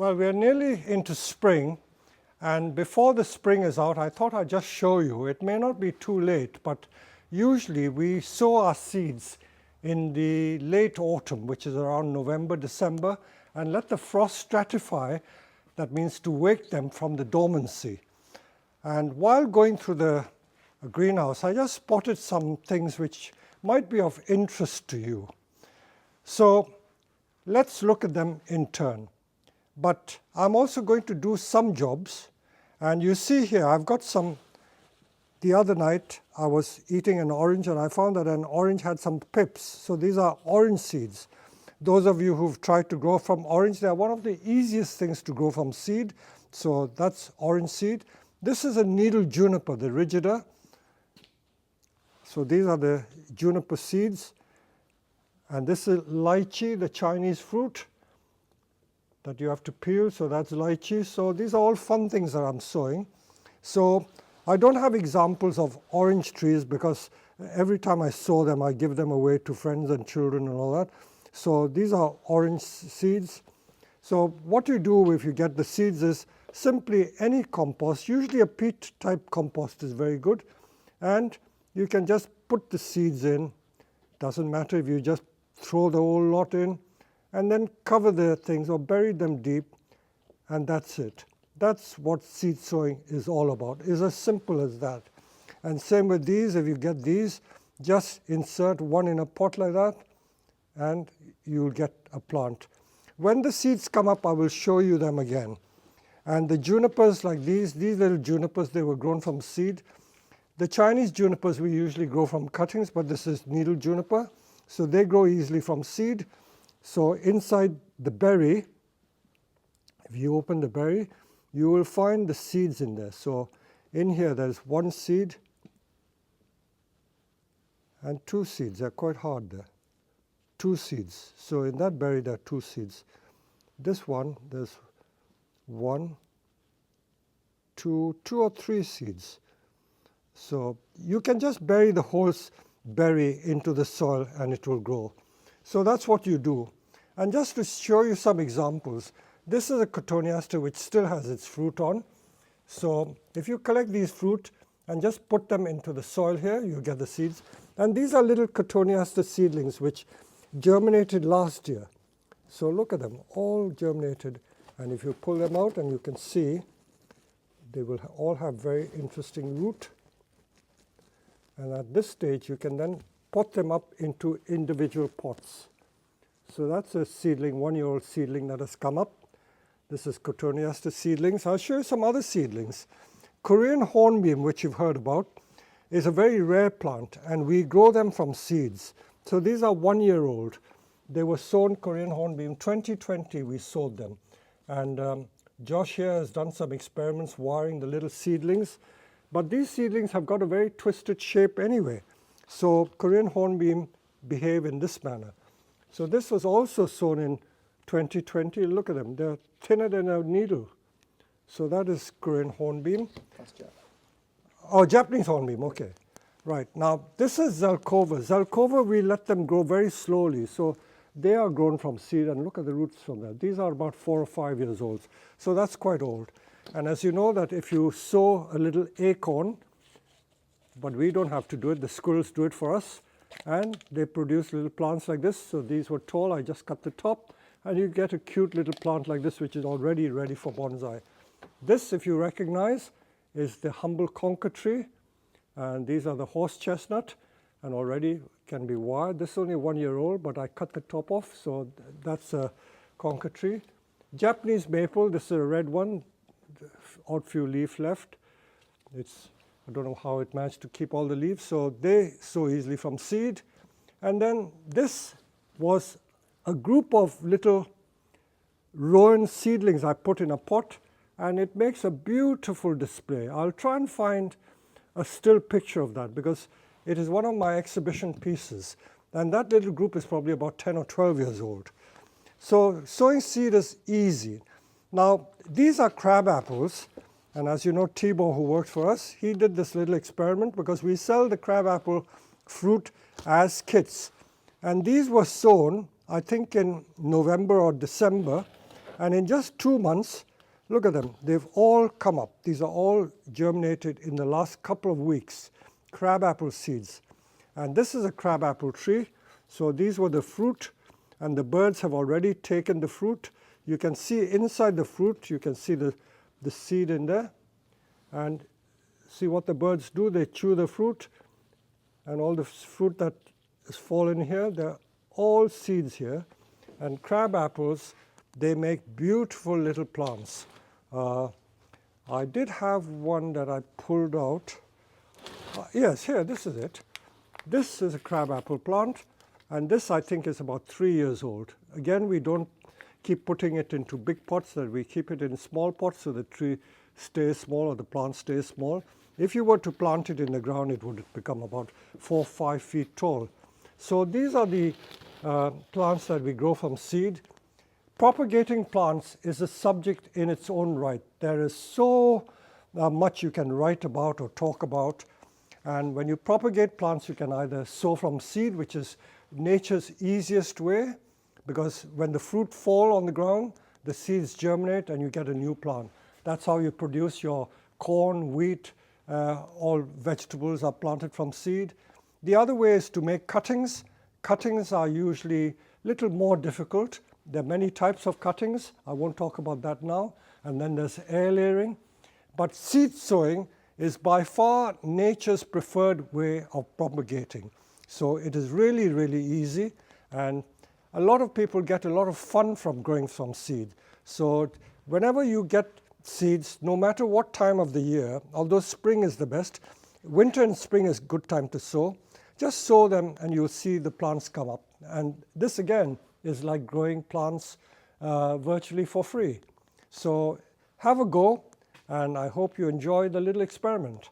Well, we are nearly into spring, and before the spring is out, I thought I'd just show you. It may not be too late, but usually we sow our seeds in the late autumn, which is around November, December, and let the frost stratify. That means to wake them from the dormancy. And while going through the greenhouse, I just spotted some things which might be of interest to you. So let's look at them in turn. But I'm also going to do some jobs, and you see here I've got some. The other night I was eating an orange and I found that an orange had some pips. So these are orange seeds. Those of you who've tried to grow from orange, they are one of the easiest things to grow from seed. So that's orange seed. This is a needle juniper, the rigida. So these are the juniper seeds. And this is lychee, the Chinese fruit that you have to peel, so that's lychee. So these are all fun things that I'm sowing. So I don't have examples of orange trees because every time I sow them, I give them away to friends and children and all that. So these are orange seeds. So what you do if you get the seeds is simply any compost, usually a peat type compost is very good, and you can just put the seeds in. Doesn't matter if you just throw the whole lot in, and then cover the things or bury them deep, and that's it. That's what seed sowing is all about. It's as simple as that. And same with these. If you get these, just insert one in a pot like that, and you'll get a plant. When the seeds come up, I will show you them again. And the junipers like these little junipers, they were grown from seed. The Chinese junipers we usually grow from cuttings, but this is needle juniper. So they grow easily from seed. So inside the berry, if you open the berry, you will find the seeds in there. So in here there's one seed and two seeds. They're quite hard there. Two seeds. So in that berry there are two seeds. This one, there's one, two or three seeds. So you can just bury the whole berry into the soil and it will grow. So that's what you do. And just to show you some examples, this is a cotoneaster which still has its fruit on. So if you collect these fruit and just put them into the soil here, you get the seeds. And these are little cotoneaster seedlings which germinated last year. So look at them, all germinated. And if you pull them out, and you can see, they will all have very interesting root. And at this stage, you can then pot them up into individual pots. So that's a seedling, 1-year-old seedling that has come up. This is cotoneaster seedlings. I'll show you some other seedlings. Korean hornbeam, which you've heard about, is a very rare plant, and we grow them from seeds. So these are 1-year-old. They were sown, Korean hornbeam, 2020 we sowed them. And Josh here has done some experiments wiring the little seedlings. But these seedlings have got a very twisted shape anyway. So Korean hornbeam behave in this manner. So this was also sown in 2020. Look at them. They're thinner than a needle. So that is Korean hornbeam. That's Japanese. Oh, Japanese hornbeam. Okay. Right. Now, this is Zelkova. Zelkova, we let them grow very slowly. So they are grown from seed. And look at the roots from that. These are about 4 or 5 years old. So that's quite old. And as you know that if you sow a little acorn, but we don't have to do it, the squirrels do it for us, and they produce little plants like this. So these were tall, I just cut the top, and you get a cute little plant like this, which is already ready for bonsai. This, if you recognize, is the humble conker tree, and these are the horse chestnut, and already can be wired. This is only 1-year-old, but I cut the top off, so that's a conker tree. Japanese maple, this is a red one, odd few leaves left. I don't know how it managed to keep all the leaves, so they sow easily from seed. And then this was a group of little rowan seedlings I put in a pot, and it makes a beautiful display. I'll try and find a still picture of that because it is one of my exhibition pieces. And that little group is probably about 10 or 12 years old. So sowing seed is easy. Now, these are crab apples, and as you know, Teemill, who works for us, he did this little experiment because we sell the crabapple fruit as kits. And these were sown, I think, in November or December, And in just 2 months, look at them, they've all come up. These are all germinated in the last couple of weeks. Crabapple seeds. And this is a crabapple tree. So these were the fruit, and the birds have already taken the fruit. You can see inside the fruit, you can see the seed in there. And see what the birds do, they chew the fruit, and all the fruit that is fallen here, they're all seeds here. And crab apples, they make beautiful little plants. I did have one that I pulled out. Yes, here, this is it. This is a crabapple plant, and this I think is about 3 years old. Again, we don't keep putting it into big pots, that we keep it in small pots so the tree stays small or the plant stays small. If you were to plant it in the ground, it would become about 4 or 5 feet tall. So these are the plants that we grow from seed. Propagating plants is a subject in its own right. There is so much you can write about or talk about. And when you propagate plants, you can either sow from seed, which is nature's easiest way, because when the fruit fall on the ground, the seeds germinate and you get a new plant. That's how you produce your corn, wheat, all vegetables are planted from seed. The other way is to make cuttings. Cuttings are usually a little more difficult. There are many types of cuttings. I won't talk about that now. And then there's air layering. But seed sowing is by far nature's preferred way of propagating. So it is really, really easy. And a lot of people get a lot of fun from growing from seed. So whenever you get seeds, no matter what time of the year, although spring is the best, winter and spring is a good time to sow. Just sow them and you'll see the plants come up. And this again is like growing plants virtually for free. So have a go, and I hope you enjoy the little experiment.